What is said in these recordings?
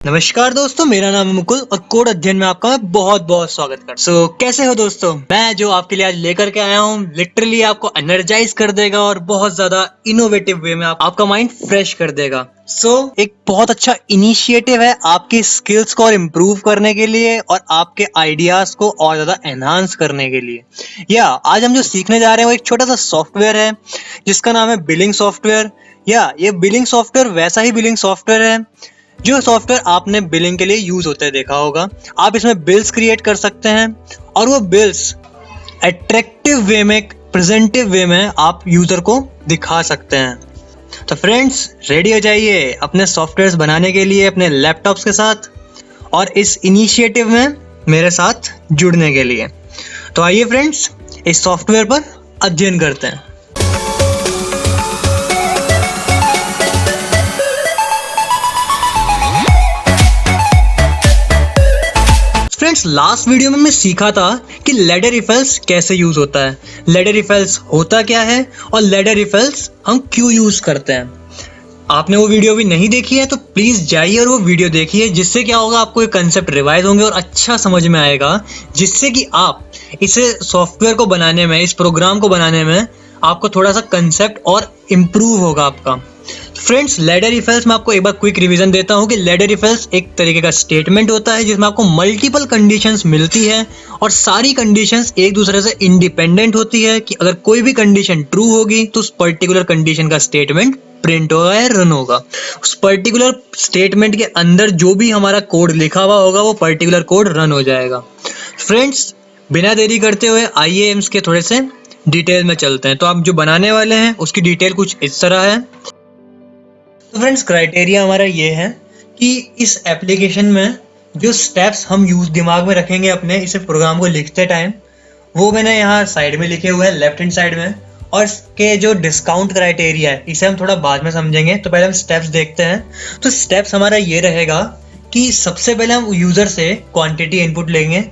नमस्कार दोस्तों, मेरा नाम है मुकुल और कोड अध्ययन में आपका मैं बहुत बहुत स्वागत करता हूँ। कैसे हो दोस्तों? मैं जो आपके लिए आज लेकर के आया हूँ लिटरली आपको एनर्जाइज कर देगा और बहुत ज्यादा इनोवेटिव वे में आपका माइंड फ्रेश कर देगा। एक बहुत अच्छा इनिशिएटिव है आपकी स्किल्स को और इम्प्रूव करने के लिए और आपके आइडियाज को और ज्यादा एनहांस करने के लिए। आज हम जो सीखने जा रहे हैं वो एक छोटा सा सॉफ्टवेयर है जिसका नाम है बिलिंग सॉफ्टवेयर। ये बिलिंग सॉफ्टवेयर वैसा ही बिलिंग सॉफ्टवेयर है जो सॉफ्टवेयर आपने बिलिंग के लिए यूज होते देखा होगा। आप इसमें बिल्स क्रिएट कर सकते हैं और वो बिल्स अट्रैक्टिव वे में, प्रेजेंटिव वे में आप यूजर को दिखा सकते हैं। तो फ्रेंड्स, रेडी हो जाइए अपने सॉफ्टवेयर्स बनाने के लिए अपने लैपटॉप्स के साथ और इस इनिशिएटिव में मेरे साथ जुड़ने के लिए। तो आइए फ्रेंड्स, इस सॉफ्टवेयर पर अध्ययन करते हैं। फ्रेंड्स, लास्ट वीडियो में मैं सीखा था कि लैडर इफेल्स कैसे यूज होता है, लैडर इफेल्स होता क्या है और लैडर इफेल्स हम क्यों यूज करते हैं। आपने वो वीडियो भी नहीं देखी है तो प्लीज जाइए और वो वीडियो देखिए, जिससे क्या होगा, आपको ये कंसेप्ट रिवाइज होंगे और अच्छा समझ में आएगा, जिससे कि आप इसे सॉफ्टवेयर को बनाने में, इस प्रोग्राम को बनाने में आपको थोड़ा सा कंसेप्ट और इम्प्रूव होगा आपका। फ्रेंड्स, लैडर इफेल्स में आपको एक बार क्विक रिवीजन देता हूँ कि लैडर इफेल्स एक तरीके का स्टेटमेंट होता है जिसमें आपको मल्टीपल कंडीशंस मिलती है और सारी कंडीशंस एक दूसरे से इंडिपेंडेंट होती है कि अगर कोई भी कंडीशन ट्रू होगी तो उस पर्टिकुलर कंडीशन का स्टेटमेंट प्रिंट होगा या रन होगा। उस पर्टिकुलर स्टेटमेंट के अंदर जो भी हमारा कोड लिखा हुआ होगा वो पर्टिकुलर कोड रन हो जाएगा। फ्रेंड्स, बिना देरी करते हुए आइए इसके थोड़े से डिटेल में चलते हैं। तो आप जो बनाने वाले हैं उसकी डिटेल कुछ इस तरह है। तो फ्रेंड्स, क्राइटेरिया हमारा ये है कि इस एप्लीकेशन में जो स्टेप्स हम दिमाग में रखेंगे अपने इसे प्रोग्राम को लिखते टाइम, वो मैंने यहाँ साइड में लिखे हुए हैं, लेफ्ट हैंड साइड में। और इसके जो डिस्काउंट क्राइटेरिया है इसे हम थोड़ा बाद में समझेंगे। तो पहले हम स्टेप्स देखते हैं। तो स्टेप्स हमारा ये रहेगा कि सबसे पहले हम यूजर से क्वांटिटी इनपुट लेंगे।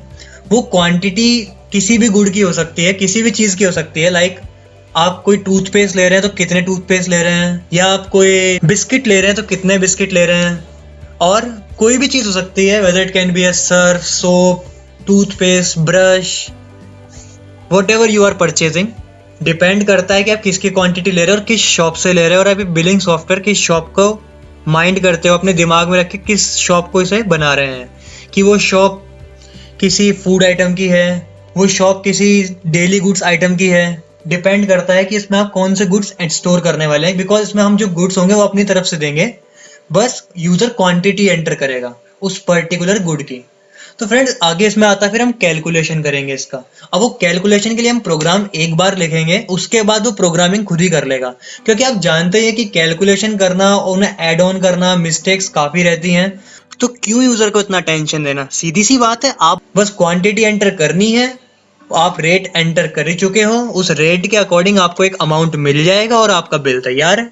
वो क्वांटिटी किसी भी गुड की हो सकती है, किसी भी चीज़ की हो सकती है। लाइक आप कोई टूथपेस्ट ले रहे हैं तो कितने टूथपेस्ट ले रहे हैं, या आप कोई बिस्किट ले रहे हैं तो कितने बिस्किट ले रहे हैं, और कोई भी चीज़ हो सकती है, whether it can be a Surf, soap, toothpaste, brush, whatever you are purchasing. Depend करता है कि आप किसकी क्वांटिटी ले रहे हो और किस शॉप से ले रहे हो, और आप बिलिंग सॉफ्टवेयर किस शॉप को माइंड करते हो, अपने दिमाग में रख के किस शॉप को इसे बना रहे हैं, कि वो शॉप किसी फूड आइटम की है, वो शॉप किसी डेली गुड्स आइटम की है। डिपेंड करता है कि इसमें आप कौन से गुड्स स्टोर करने वाले हैं, बिकॉज इसमें हम जो गुड्स होंगे वो अपनी तरफ से देंगे, बस यूजर क्वांटिटी एंटर करेगा उस पर्टिकुलर गुड की। तो फ्रेंड्स, आगे इसमें आता है फिर हम कैलकुलेशन करेंगे इसका। अब वो कैलकुलेशन के लिए हम प्रोग्राम एक बार लिखेंगे, उसके बाद वो प्रोग्रामिंग खुद ही कर लेगा, क्योंकि आप जानते हैं कि कैलकुलेशन करना और उन्हें ऐड ऑन करना, मिस्टेक्स काफी रहती हैं। तो क्यों यूजर को इतना टेंशन देना, सीधी सी बात है, आप बस क्वांटिटी एंटर करनी है। आप रेट एंटर कर ही चुके हो, उस रेट के अकॉर्डिंग आपको एक अमाउंट मिल जाएगा और आपका बिल तैयार है।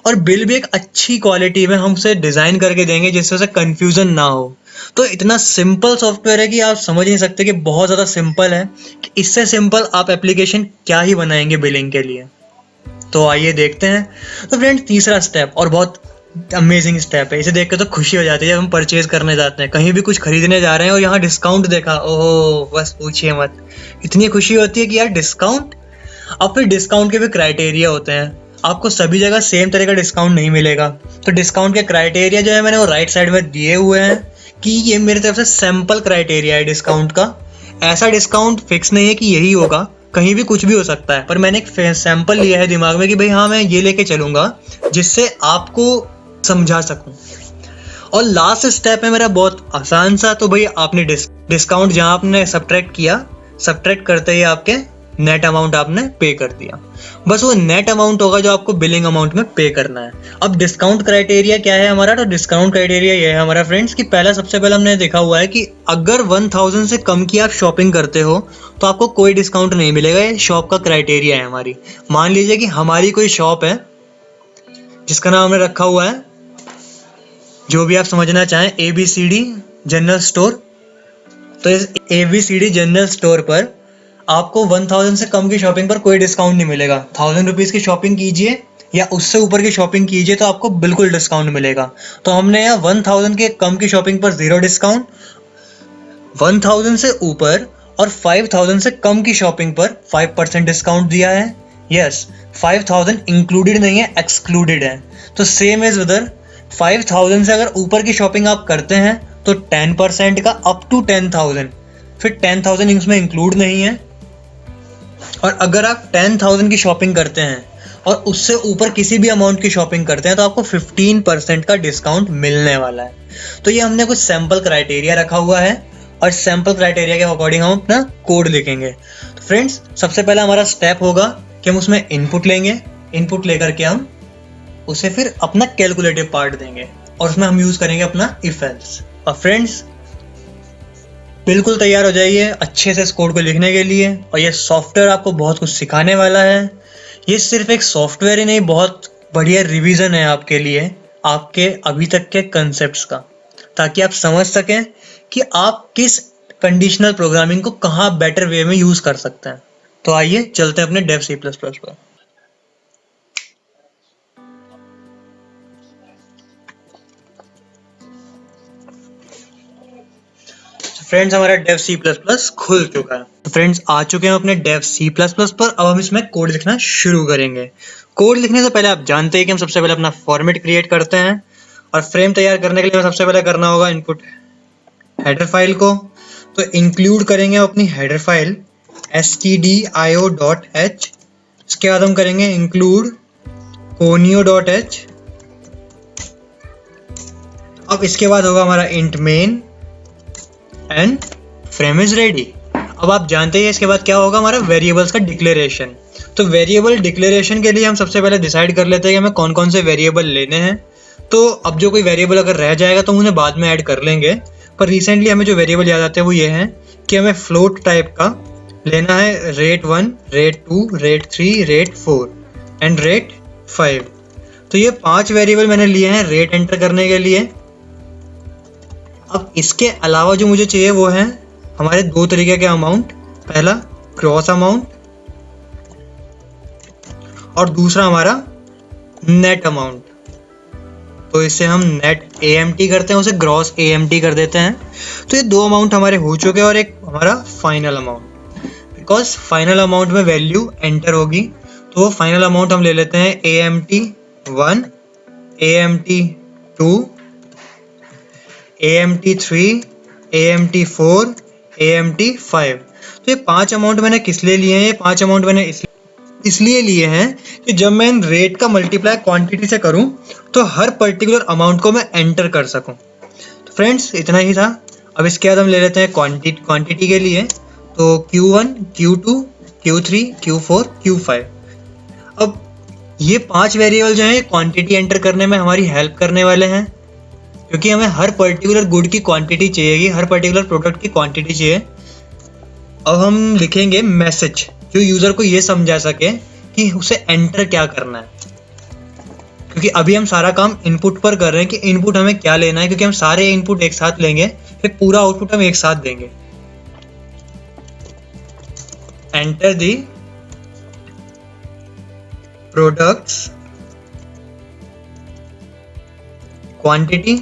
और बिल भी एक अच्छी क्वालिटी में हम उसे डिजाइन करके देंगे जिससे उसे कंफ्यूजन ना हो। तो इतना सिंपल सॉफ्टवेयर है कि आप समझ नहीं सकते कि बहुत ज्यादा सिंपल है, कि इससे सिंपल आप एप्लीकेशन क्या ही बनाएंगे बिलिंग के लिए। तो आइए देखते हैं। तो फ्रेंड, तीसरा स्टेप और बहुत अमेजिंग स्टेप है, इसे देख के तो खुशी हो जाती है जब हम परचेज करने जाते हैं, कहीं भी कुछ खरीदने जा रहे हैं और यहाँ डिस्काउंट देखा, ओहो बस पूछिए मत, इतनी खुशी होती है कि यार डिस्काउंट। अब फिर डिस्काउंट के भी क्राइटेरिया होते हैं, आपको सभी जगह सेम तरह का डिस्काउंट नहीं मिलेगा। तो डिस्काउंट के क्राइटेरिया जो है मैंने वो राइट साइड में दिए हुए हैं कि ये मेरी तरफ से सैंपल क्राइटेरिया है डिस्काउंट का। ऐसा डिस्काउंट फिक्स नहीं है कि यही होगा, कहीं भी कुछ भी हो सकता है, पर मैंने एक सैंपल लिया है दिमाग में कि भाई हाँ मैं ये लेके चलूंगा जिससे आपको समझा सकूं। और लास्ट स्टेप है मेरा बहुत आसान सा। तो भाई आपने डिस्काउंट जहां आपने सब्ट्रैक्ट किया, सब्ट्रैक्ट करते ही आपके नेट अमाउंट आपने पे कर दिया, बस वो नेट अमाउंट होगा जो आपको बिलिंग अमाउंट में पे करना है। अब डिस्काउंट क्राइटेरिया क्या है हमारा? तो डिस्काउंट क्राइटेरिया ये है हमारा फ्रेंड्स कि सबसे पहले हमने देखा हुआ है कि अगर 1000 से कम की आप शॉपिंग करते हो तो आपको कोई डिस्काउंट नहीं मिलेगा। ये शॉप का क्राइटेरिया है हमारी। मान लीजिए कि हमारी कोई शॉप है जिसका नाम हमने रखा हुआ है, जो भी आप समझना चाहें, ABCD जनरल स्टोर। तो इस ABCD जनरल स्टोर पर आपको 1000 से कम की शॉपिंग पर कोई डिस्काउंट नहीं मिलेगा। 1000 रुपीज की शॉपिंग कीजिए या उससे ऊपर की शॉपिंग कीजिए तो आपको बिल्कुल डिस्काउंट मिलेगा। तो हमने यहाँ 1000 के कम की शॉपिंग पर 0 डिस्काउंट, 1000 से ऊपर और 5000 से कम की शॉपिंग पर 5% डिस्काउंट दिया है। यस, 5000 इंक्लूडेड नहीं है, एक्सक्लूडेड है। तो सेम इज उधर 5000 से अगर ऊपर की शॉपिंग आप करते हैं तो 10% का अप टू 10,000, फिर 10,000 इसमें इंक्लूड नहीं है। और अगर आप 10,000 की शॉपिंग करते हैं और उससे ऊपर किसी भी अमाउंट की शॉपिंग करते हैं तो आपको 15% का डिस्काउंट मिलने वाला है। तो ये हमने कुछ सैम्पल क्राइटेरिया रखा हुआ है और सैम्पल क्राइटेरिया के अकॉर्डिंग हम अपना कोड लिखेंगे। तो फ्रेंड्स, सबसे पहला हमारा स्टेप होगा कि हम उसमें इनपुट लेंगे। इनपुट लेकर के हम उसे फिर अपना कैलकुलेटिव पार्ट देंगे और उसमें हम यूज करेंगे अपना इफ एल्स। और फ्रेंड्स, बिल्कुल तैयार हो जाइए अच्छे से इस कोड को लिखने के लिए। और ये सॉफ्टवेयर आपको बहुत कुछ सिखाने वाला है। ये सिर्फ एक सॉफ्टवेयर ही नहीं, बहुत बढ़िया रिवीजन है आपके लिए, आपके अभी तक के कंसेप्ट्स का, ताकि आप समझ सकें कि आप किस कंडीशनल प्रोग्रामिंग को कहाँ बेटर वे में यूज कर सकते हैं। तो आइए चलते हैं अपने डेव सी प्लस प्लस पर। फ्रेंड्स, हमारा डेव सी प्लस प्लस खुल चुका है। तो फ्रेंड्स, आ चुके हैं अपने डेव सी प्लस प्लस पर। अब हम इसमें कोड लिखना शुरू करेंगे। कोड लिखने से पहले आप जानते हैं कि हम सबसे पहले अपना फॉर्मेट क्रिएट करते हैं और फ्रेम तैयार करने के लिए सबसे पहले करना होगा इनपुट हेडर फाइल को। तो इंक्लूड करेंगे अपनी हेडर फाइल stdio.h। इसके बाद हम करेंगे इंक्लूड conio.h। अब इसके बाद होगा हमारा int main and frame is ready. अब आप जानते हैं इसके बाद क्या होगा, हमारा वेरिएबल्स का डिक्लेरेशन। तो वेरिएबल डिक्लेरेशन के लिए हम सबसे पहले डिसाइड कर लेते हैं कि हमें कौन कौन से वेरिएबल लेने हैं। तो अब जो कोई वेरिएबल अगर रह जाएगा तो उन्हें बाद में ऐड कर लेंगे, पर रिसेंटली हमें जो वेरिएबल याद आते हैं वो ये हैं कि हमें फ्लोट टाइप का लेना है rate 1, rate 2, rate 3, rate 4 and rate 5। तो ये 5 वेरिएबल मैंने लिए हैं रेट एंटर करने के लिए। अब इसके अलावा जो मुझे चाहिए वो है हमारे 2 तरीके के अमाउंट। पहला ग्रॉस अमाउंट और दूसरा हमारा नेट अमाउंट। तो इसे हम नेट AMT करते हैं, उसे ग्रॉस AMT कर देते हैं। तो ये 2 अमाउंट हमारे हो चुके हैं और एक हमारा final amount. Because final amount में वैल्यू एंटर होगी तो वो फाइनल अमाउंट हम ले लेते हैं AMT 1, AMT 2, AMT 3, AMT 4, AMT 5। तो ये 5 अमाउंट मैंने किस लिए लिए हैं? ये 5 अमाउंट मैंने इसलिए लिए हैं कि जब मैं इन रेट का मल्टीप्लाई क्वांटिटी से करूं तो हर पर्टिकुलर अमाउंट को मैं एंटर कर सकूं। तो फ्रेंड्स, इतना ही था। अब इसके बाद हम ले लेते हैं क्वांटिटी के लिए। तो Q1, Q2, Q3, Q4, Q5। अब ये 5 वेरिएबल जो हैं क्वांटिटी एंटर करने में हमारी हेल्प करने वाले हैं, क्योंकि हमें हर पर्टिकुलर गुड की क्वांटिटी चाहिए, हर पर्टिकुलर प्रोडक्ट की क्वांटिटी चाहिए। अब हम लिखेंगे मैसेज जो यूजर को ये समझा सके कि उसे एंटर क्या करना है, क्योंकि अभी हम सारा काम इनपुट पर कर रहे हैं कि इनपुट हमें क्या लेना है, क्योंकि हम सारे इनपुट एक साथ लेंगे फिर पूरा आउटपुट हम एक साथ देंगे। Enter the products quantity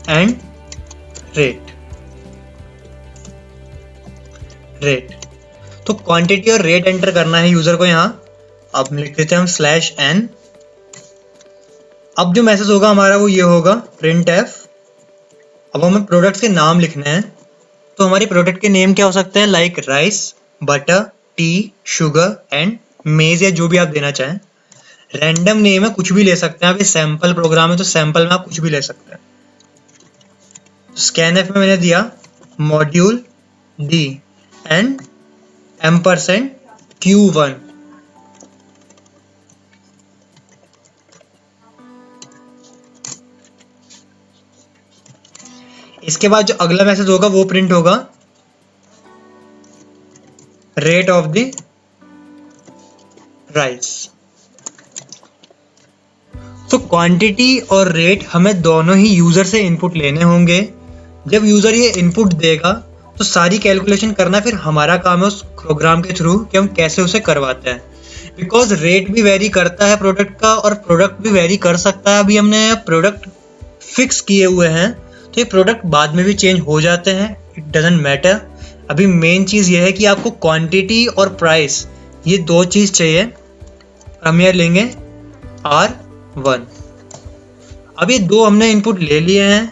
and rate. तो क्वांटिटी और रेट एंटर करना है यूजर को यहाँ। अब लिख देते हैं हम /n। अब जो मैसेज होगा हमारा वो ये होगा printf। अब हमें प्रोडक्ट्स के नाम लिखने हैं। तो हमारी प्रोडक्ट के नेम क्या हो सकते हैं, like rice, butter, T, sugar and मेज, या जो भी आप देना चाहें। रैंडम नेम है, कुछ भी ले सकते हैं आप। ये सैंपल प्रोग्राम है तो सैंपल में आप कुछ भी ले सकते हैं। स्कैनफ में मैंने दिया मॉड्यूल डी एंड %Q1। इसके बाद जो अगला मैसेज होगा वो प्रिंट होगा रेट ऑफ द राइस। तो क्वांटिटी और रेट हमें दोनों ही यूजर से इनपुट लेने होंगे। जब यूजर ये इनपुट देगा तो सारी कैलकुलेशन करना फिर हमारा काम है उस प्रोग्राम के थ्रू कि हम कैसे उसे करवाते हैं। बिकॉज रेट भी वेरी करता है प्रोडक्ट का और प्रोडक्ट भी वेरी कर सकता है। अभी हमने प्रोडक्ट फिक्स किए हुए हैं तो ये प्रोडक्ट बाद में भी चेंज हो जाते हैं, इट डजेंट मैटर। अभी मेन चीज़ ये है कि आपको क्वांटिटी और प्राइस, ये दो चीज़ चाहिए। हम यहाँ लेंगे R1। अब ये दो हमने इनपुट ले लिए हैं,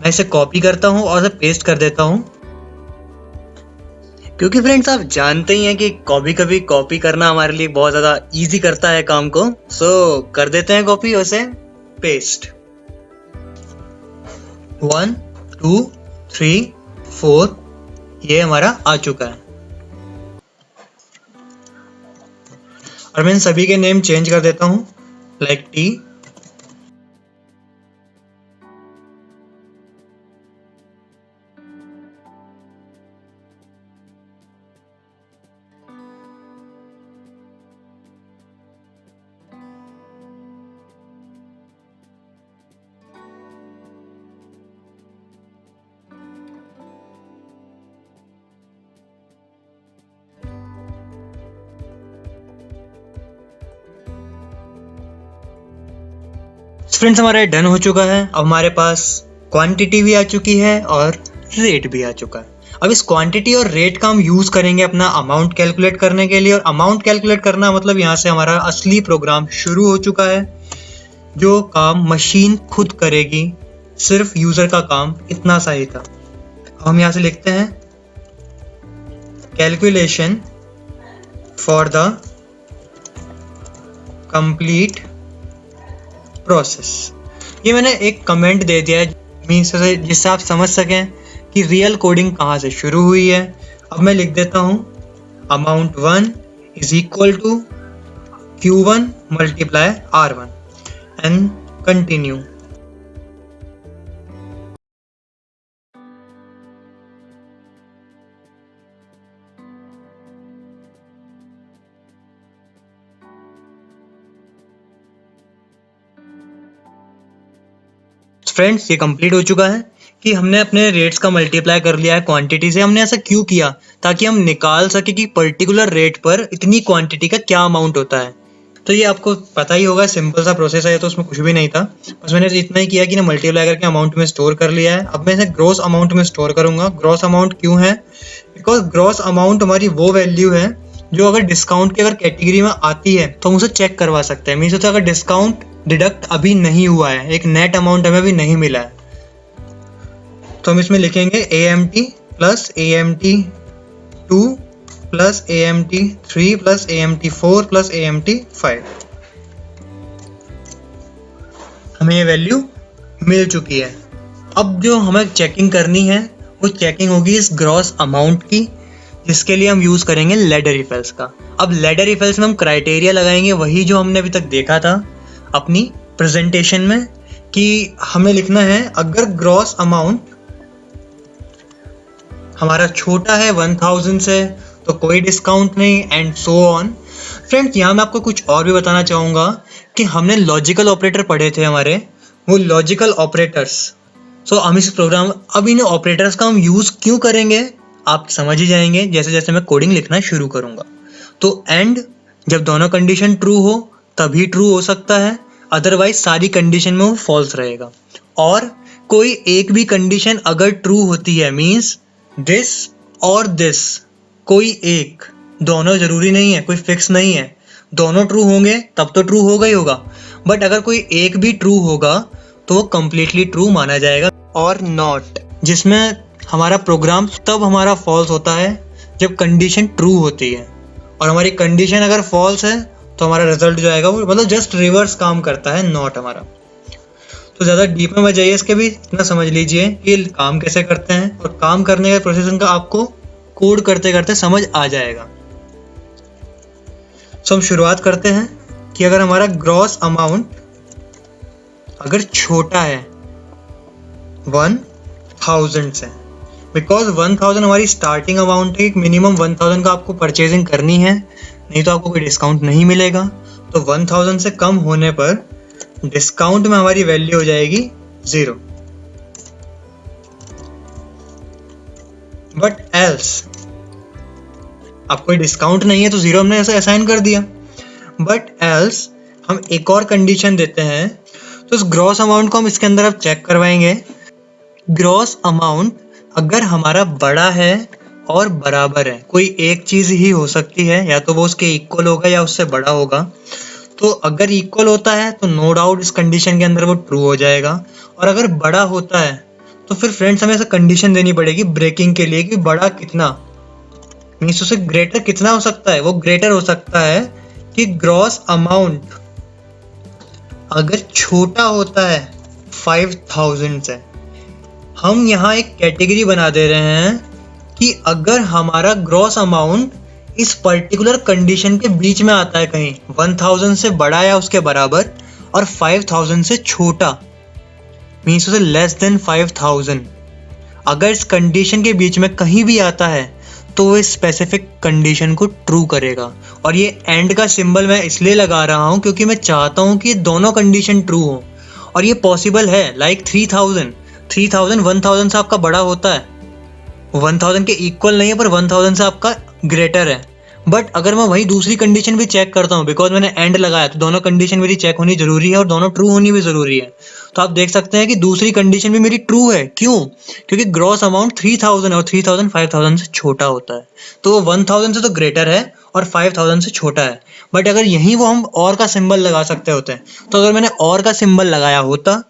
मैं इसे कॉपी करता हूँ और इसे पेस्ट कर देता हूँ। क्योंकि फ्रेंड्स आप जानते ही हैं कि कभी कभी कॉपी करना हमारे लिए बहुत ज़्यादा इजी करता है काम को। सो कर देते हैं कॉपी और इसे पेस्ट। 1 2 3 4 ये हमारा आ चुका है। और मैं इन सभी के नेम चेंज कर देता हूँ, लाइक टी। फ्रेंड्स हमारा डन हो चुका है। अब हमारे पास क्वांटिटी भी आ चुकी है और रेट भी आ चुका है। अब इस क्वांटिटी और रेट का हम यूज़ करेंगे अपना अमाउंट कैलकुलेट करने के लिए। और अमाउंट कैलकुलेट करना मतलब यहाँ से हमारा असली प्रोग्राम शुरू हो चुका है। जो काम मशीन खुद करेगी, सिर्फ यूज़र का काम इतना सा ही था। हम यहाँ से लिखते हैं calculation for the complete process. ये मैंने एक कमेंट दे दिया है मीन्स जिससे आप समझ सकें कि रियल कोडिंग कहाँ से शुरू हुई है। अब मैं लिख देता हूँ amount 1 is equal to Q1 multiply R1 and continue। Friends ये कंप्लीट हो चुका है कि हमने अपने रेट्स का मल्टीप्लाई कर लिया है क्वांटिटी से। हमने ऐसा क्यों किया? ताकि हम निकाल सके कि पर्टिकुलर रेट पर इतनी क्वांटिटी का क्या अमाउंट होता है। तो ये आपको पता ही होगा, सिंपल सा प्रोसेस है, तो उसमें कुछ भी नहीं था। बस मैंने इतना ही किया कि ना मल्टीप्लाई करके अमाउंट में स्टोर कर लिया है। अब मैं इसे ग्रॉस अमाउंट में स्टोर करूंगा। ग्रॉस अमाउंट क्यों है? बिकॉज ग्रॉस अमाउंट हमारी वो वैल्यू है जो अगर डिस्काउंट की अगर कैटेगरी में आती है तो हम उसे चेक करवा सकते हैं। मीन्स अगर डिस्काउंट डिडक्ट अभी नहीं हुआ है, एक नेट अमाउंट हमें अभी नहीं मिला है, तो हम इसमें लिखेंगे AMT plus AMT2 plus AMT3 plus AMT4 plus AMT5। हमें ये वैल्यू मिल चुकी है। अब जो हमें चेकिंग करनी है वो चेकिंग होगी इस ग्रॉस अमाउंट की, जिसके लिए हम यूज़ करेंगे लैडर इफेल्स का। अब लैडर इफेल्स में हम क्राइटेरिया लगाएंगे वही जो हमने अभी तक देखा था अपनी प्रेजेंटेशन में, कि हमें लिखना है अगर ग्रॉस अमाउंट हमारा छोटा है 1000 से तो कोई डिस्काउंट नहीं, एंड सो ऑन। फ्रेंड्स यहाँ मैं आपको कुछ और भी बताना चाहूँगा कि हमने लॉजिकल ऑपरेटर पढ़े थे हमारे, वो लॉजिकल ऑपरेटर्स। सो हम इस प्रोग्राम अब इन ऑपरेटर्स का हम यूज़ क्यों करेंगे आप समझ ही जाएंगे जैसे जैसे मैं कोडिंग लिखना शुरू करूँगा। तो एंड जब दोनों कंडीशन ट्रू हो तभी ट्रू हो सकता है, अदरवाइज सारी कंडीशन में वो फॉल्स रहेगा। और कोई एक भी कंडीशन अगर ट्रू होती है मीन्स दिस और दिस, कोई एक, दोनों जरूरी नहीं है, कोई फिक्स नहीं है, दोनों ट्रू होंगे तब तो ट्रू होगा ही होगा। बट अगर कोई एक भी ट्रू होगा तो वो कंप्लीटली ट्रू माना जाएगा। और नॉट, जिसमें हमारा प्रोग्राम तब हमारा फॉल्स होता है जब कंडीशन ट्रू होती है, और हमारी कंडीशन अगर फॉल्स है तो हमारा रिजल्ट जो आएगा वो मतलब जस्ट रिवर्स काम करता है नॉट हमारा। तो ज़्यादा डीप में मत जाइए, इसके भी इतना समझ लीजिए कि काम कैसे करते हैं, और काम करने का प्रोसेस का आपको कोड करते करते समझ आ जाएगा। सो हम शुरुआत करते हैं कि अगर हमारा ग्रॉस अमाउंट अगर छोटा है 1000 से, बिकॉज 1000 हमारी स्टार्टिंग अमाउंट है, मिनिमम 1000 का आपको परचेजिंग करनी है, नहीं तो आपको कोई डिस्काउंट नहीं मिलेगा। तो 1000 से कम होने पर डिस्काउंट में हमारी वैल्यू हो जाएगी 0। बट एल्स अब कोई डिस्काउंट नहीं है तो 0 हमने ऐसे असाइन कर दिया। बट एल्स हम एक और कंडीशन देते हैं। तो इस ग्रॉस अमाउंट को हम इसके अंदर अब चेक करवाएंगे। ग्रॉस अमाउंट अगर हमारा बड़ा है और बराबर है, कोई एक चीज ही हो सकती है, या तो वो उसके इक्वल होगा या उससे बड़ा होगा। तो अगर इक्वल होता है तो नो डाउट इस कंडीशन के अंदर वो ट्रू हो जाएगा। और अगर बड़ा होता है तो फिर फ्रेंड्स हमें ऐसा कंडीशन देनी पड़ेगी ब्रेकिंग के लिए कि बड़ा कितना, मीन्स उसे ग्रेटर कितना हो सकता है। वो ग्रेटर हो सकता है कि ग्रॉस अमाउंट अगर छोटा होता है 5000 से। हम यहाँ एक कैटेगरी बना दे रहे हैं कि अगर हमारा ग्रॉस अमाउंट इस पर्टिकुलर कंडीशन के बीच में आता है, कहीं 1000 से बड़ा या उसके बराबर और 5000 से छोटा, मीन्स उसे लेस देन 5000, अगर इस कंडीशन के बीच में कहीं भी आता है तो वो इस स्पेसिफिक कंडीशन को ट्रू करेगा। और ये एंड का सिंबल मैं इसलिए लगा रहा हूँ क्योंकि मैं चाहता हूँ कि ये दोनों कंडीशन ट्रू हो। और ये पॉसिबल है, लाइक 3000 1000 से आपका बड़ा होता है, 1000 के इक्वल नहीं है पर 1000 से आपका ग्रेटर है। बट अगर मैं वही दूसरी कंडीशन भी चेक करता हूँ, बिकॉज मैंने एंड लगाया, तो दोनों कंडीशन मेरी चेक होनी जरूरी है और दोनों ट्रू होनी भी जरूरी है। तो आप देख सकते हैं कि दूसरी कंडीशन भी मेरी ट्रू है। क्यों? क्योंकि ग्रॉस अमाउंट 3000 है और 3000 5000 से छोटा होता है, तो वो 1000 से तो ग्रेटर है और 5000 से छोटा है। बट अगर यहीं वो हम और का सिंबल लगा सकते होते हैं, तो अगर मैंने और का सिंबल लगाया होता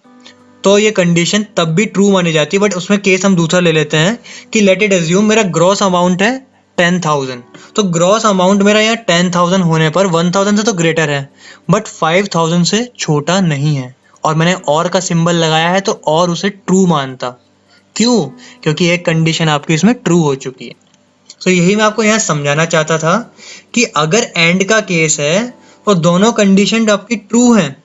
तो ये कंडीशन तब भी ट्रू मानी जाती। बट उसमें केस हम दूसरा ले लेते हैं कि लेट इट एज्यूम मेरा ग्रॉस अमाउंट है 10,000। तो ग्रॉस अमाउंट मेरा यहाँ 10,000 होने पर 1000 से तो ग्रेटर है बट 5000 से छोटा नहीं है, और मैंने और का सिंबल लगाया है तो और उसे ट्रू मानता। क्यों? क्योंकि एक कंडीशन आपकी इसमें ट्रू हो चुकी है। तो यही मैं आपको यहाँ समझाना चाहता था कि अगर एंड का केस है और दोनों कंडीशन आपकी ट्रू हैं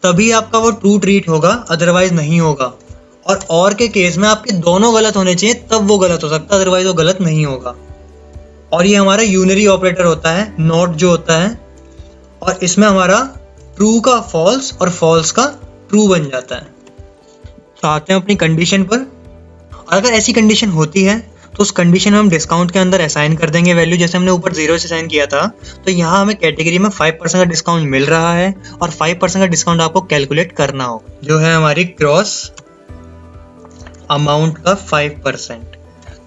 तभी आपका वो ट्रू ट्रीट होगा, अदरवाइज नहीं होगा। और के केस में आपके दोनों गलत होने चाहिए तब वो गलत हो सकता है, अदरवाइज वो गलत नहीं होगा। और ये हमारा यूनरी ऑपरेटर होता है, नॉट जो होता है, और इसमें हमारा ट्रू का फॉल्स और फॉल्स का ट्रू बन जाता है। तो आते हैं अपनी कंडीशन पर। और अगर ऐसी कंडीशन होती है तो उस कंडीशन में हम डिस्काउंट के अंदर असाइन कर देंगे वैल्यू, जैसे हमने ऊपर 0 से असाइन किया था। तो यहाँ हमें कैटेगरी में 5% का डिस्काउंट मिल रहा है और 5% का डिस्काउंट आपको कैलकुलेट करना होगा, जो है हमारी ग्रॉस अमाउंट का 5%।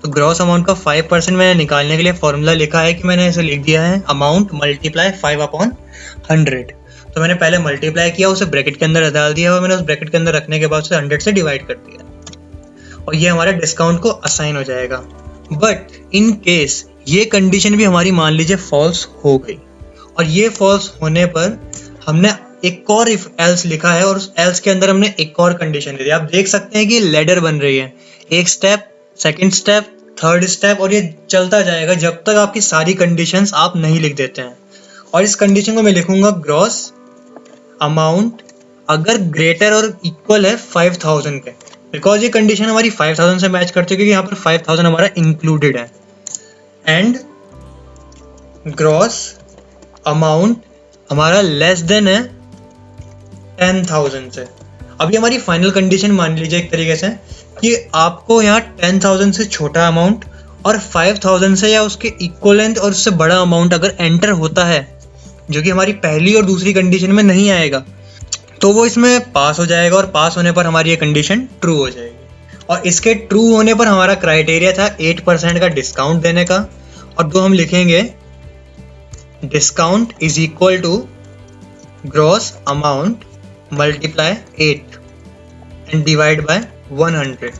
तो ग्रॉस अमाउंट का 5% मैंने निकालने के लिए फॉर्मूला लिखा है कि मैंने ऐसे लिख दिया है अमाउंट मल्टीप्लाई 5/100। तो मैंने पहले मल्टीप्लाई किया, उसे ब्रैकेट के अंदर डाल दिया और मैंने उस ब्रैकेट के अंदर रखने के बाद उसे 100 से डिवाइड कर दिया और ये हमारे डिस्काउंट को असाइन हो जाएगा। बट इन केस ये कंडीशन भी हमारी मान लीजिए फॉल्स हो गई, और ये फॉल्स होने पर हमने एक और इफ एल्स लिखा है और उस एल्स के अंदर हमने एक और कंडीशन दे दी। आप देख सकते हैं कि लैडर बन रही है, एक step, second step, third step, और ये चलता जाएगा जब तक आपकी सारी कंडीशंस आप नहीं लिख देते हैं। और इस कंडीशन को मैं लिखूंगा ग्रॉस अमाउंट अगर ग्रेटर और इक्वल है 5000 के, बिकॉज ये कंडीशन हमारी 5000 से मैच करती है क्योंकि यहाँ पर 5000 हमारा इंक्लूडेड है। एंड ग्रॉस अमाउंट हमारा लेस देन है 10,000 से। अभी हमारी फाइनल कंडीशन मान लीजिए एक तरीके से कि आपको यहाँ 10,000 से छोटा अमाउंट और 5,000 से या उसके इक्वलेंट और उससे बड़ा अमाउंट अगर एंटर होता है, जो कि हमारी पहली और दूसरी कंडीशन में नहीं आएगा, तो वो इसमें पास हो जाएगा और पास होने पर हमारी ये कंडीशन ट्रू हो जाएगी। और इसके ट्रू होने पर हमारा क्राइटेरिया था 8% का डिस्काउंट देने का, और दो हम लिखेंगे discount is equal to gross amount multiply 8 and divide by 100।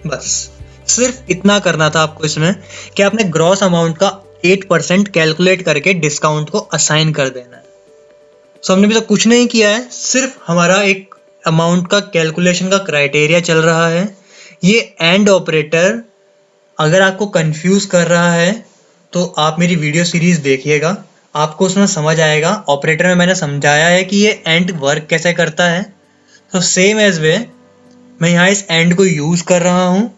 बस सिर्फ इतना करना था आपको इसमें कि आपने ग्रॉस अमाउंट का 8% कैलकुलेट करके डिस्काउंट को असाइन कर देना है। सो हमने भी तो कुछ नहीं किया है, सिर्फ हमारा एक अमाउंट का कैलकुलेशन का क्राइटेरिया चल रहा है। ये एंड ऑपरेटर अगर आपको कंफ्यूज कर रहा है तो आप मेरी वीडियो सीरीज देखिएगा, आपको उसमें समझ आएगा। ऑपरेटर में मैंने समझाया है कि ये एंड वर्क कैसे करता है। तो सेम एज वे मैं यहाँ इस एंड को यूज कर रहा हूँ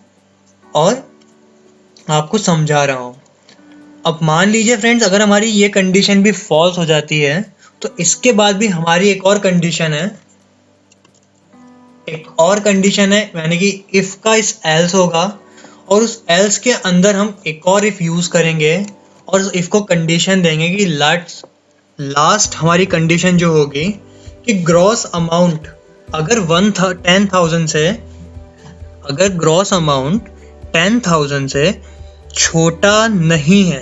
और आपको समझा रहा हूँ। अब मान लीजिए फ्रेंड्स, अगर हमारी ये कंडीशन भी फॉल्स हो जाती है तो इसके बाद भी हमारी एक और कंडीशन है, यानी कि इफ का इस एल्स होगा और उस एल्स के अंदर हम एक और इफ यूज करेंगे और उस इफ को कंडीशन देंगे कि लास्ट हमारी कंडीशन जो होगी कि ग्रॉस अमाउंट अगर 10,000 से, अगर ग्रॉस अमाउंट 10,000 से छोटा नहीं है,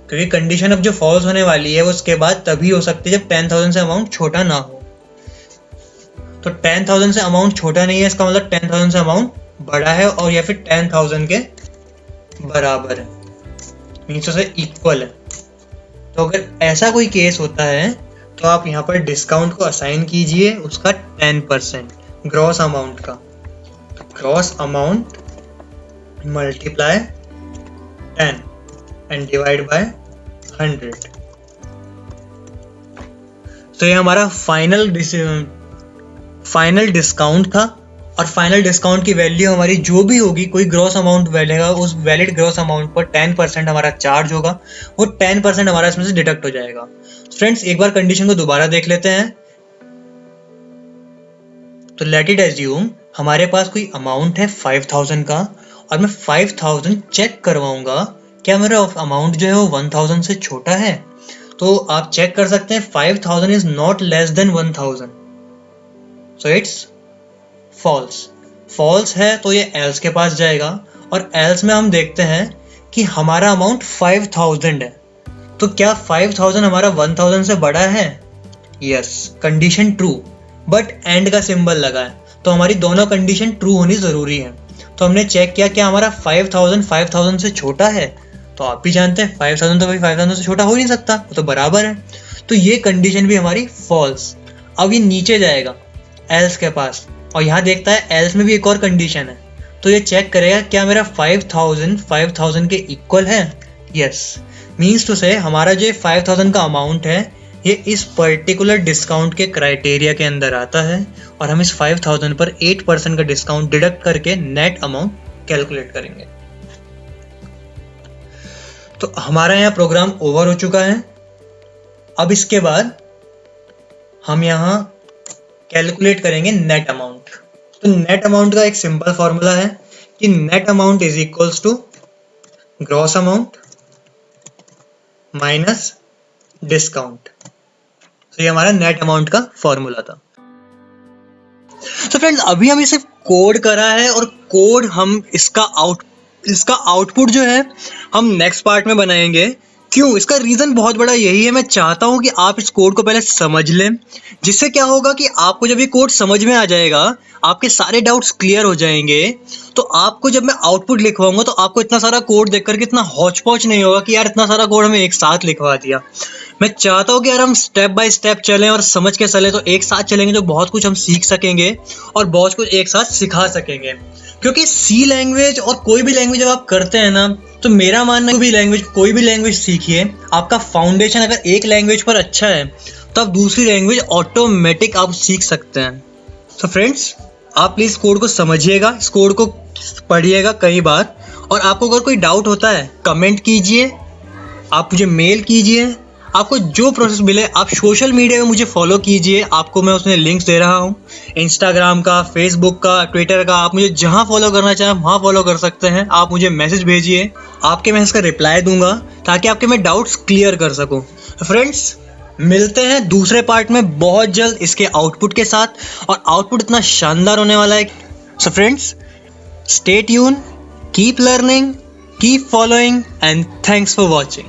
क्योंकि कंडीशन अब जो फॉल्स होने वाली है उसके बाद तभी हो सकती है जब 10,000 से अमाउंट छोटा ना हो। तो 10,000 से अमाउंट छोटा नहीं है, इसका मतलब 10,000 से अमाउंट बड़ा है और या फिर 10,000 के बराबर है, मीन्स उसे इक्वल है। तो अगर ऐसा कोई केस होता है तो आप यहाँ पर डिस्काउंट को असाइन कीजिए उसका 10% ग्रॉस अमाउंट का। Gross amount multiply 10 and divide by 100। तो ये हमारा फाइनल डिस्काउंट था और फाइनल डिस्काउंट की वैल्यू हमारी जो भी होगी, कोई ग्रॉस अमाउंट वैलेगा, उस वैलिड ग्रॉस अमाउंट पर 10% हमारा चार्ज होगा, वो 10% हमारा इसमें से डिडक्ट हो जाएगा। फ्रेंड्स एक बार कंडीशन को दोबारा देख लेते हैं। तो लेट इट एज्यूम हमारे पास कोई अमाउंट है 5,000 का और मैं 5,000 चेक करवाऊंगा क्या मेरा अमाउंट जो है वो 1,000 से छोटा है। तो आप चेक कर सकते हैं 5,000 is not less than 1,000, so it's false है। तो ये एल्स के पास जाएगा और एल्स में हम देखते हैं कि हमारा अमाउंट 5,000 है, तो क्या 5,000 हमारा 1,000 से बड़ा है? Yes, condition true, but and का सिंबल लगा है तो हमारी दोनों कंडीशन ट्रू होनी जरूरी है। तो हमने चेक किया क्या हमारा 5,000 से छोटा है, तो आप भी जानते हैं 5,000 तो भाई 5,000 से छोटा हो नहीं सकता, वो तो बराबर है। तो ये कंडीशन भी हमारी फॉल्स। अब ये नीचे जाएगा एल्स के पास और यहाँ देखता है एल्स में भी एक और कंडीशन है, तो ये चेक करेगा क्या मेरा 5,000 के इक्वल है। यस, मीन्स टू से हमारा जो 5,000 का अमाउंट है ये इस पर्टिकुलर डिस्काउंट के क्राइटेरिया के अंदर आता है और हम इस 5,000 पर 8% का डिस्काउंट डिडक्ट करके नेट अमाउंट कैलकुलेट करेंगे। तो हमारा यहाँ प्रोग्राम ओवर हो चुका है। अब इसके बाद हम यहाँ कैलकुलेट करेंगे नेट अमाउंट। तो नेट अमाउंट का एक सिंपल फॉर्मूला है कि net amount is equals to gross amount minus discount. तो ये हमारा नेट अमाउंट का फॉर्मूला था। तो फ्रेंड्स अभी हम इसे कोड करा है और कोड हम इसका आउटपुट जो है हम नेक्स्ट पार्ट में बनाएंगे। क्यों? इसका रीजन बहुत बड़ा यही है, मैं चाहता हूं कि आप इस कोड को पहले समझ लें, जिससे क्या होगा कि आपको जब ये कोड समझ में आ जाएगा आपके सारे डाउट्स क्लियर हो जाएंगे। तो आपको जब मैं आउटपुट लिखवाऊंगा तो आपको इतना सारा कोड देख करके इतना हौच पौच नहीं होगा कि यार इतना सारा कोड हमें एक साथ लिखवा दिया। मैं चाहता हूँ कि यार हम स्टेप बाय स्टेप चलें और समझ के चलें, तो एक साथ चलेंगे तो बहुत कुछ हम सीख सकेंगे और बहुत कुछ एक साथ सिखा सकेंगे। क्योंकि सी लैंग्वेज और कोई भी लैंग्वेज जब आप करते हैं ना, तो मेरा मानना है कोई भी लैंग्वेज सीखिए, आपका फाउंडेशन अगर एक लैंग्वेज पर अच्छा है तो आप दूसरी लैंग्वेज ऑटोमेटिक आप सीख सकते हैं। तो फ्रेंड्स आप प्लीज कोड को समझिएगा, इस कोड को पढ़िएगा कई बार, और आपको अगर कोई डाउट होता है कमेंट कीजिए, आप मुझे मेल कीजिए, आपको जो प्रोसेस मिले। आप सोशल मीडिया में मुझे फॉलो कीजिए, आपको मैं उसमें लिंक्स दे रहा हूँ, इंस्टाग्राम का, फेसबुक का, ट्विटर का। आप मुझे जहाँ फॉलो करना चाहें वहाँ फॉलो कर सकते हैं। आप मुझे मैसेज भेजिए, आपके मैसेज का रिप्लाई दूंगा ताकि आपके मैं डाउट्स क्लियर कर सकूँ। तो फ्रेंड्स मिलते हैं दूसरे पार्ट में बहुत जल्द इसके आउटपुट के साथ, और आउटपुट इतना शानदार होने वाला है। So friends stay tune, keep learning, keep following and thanks for watching.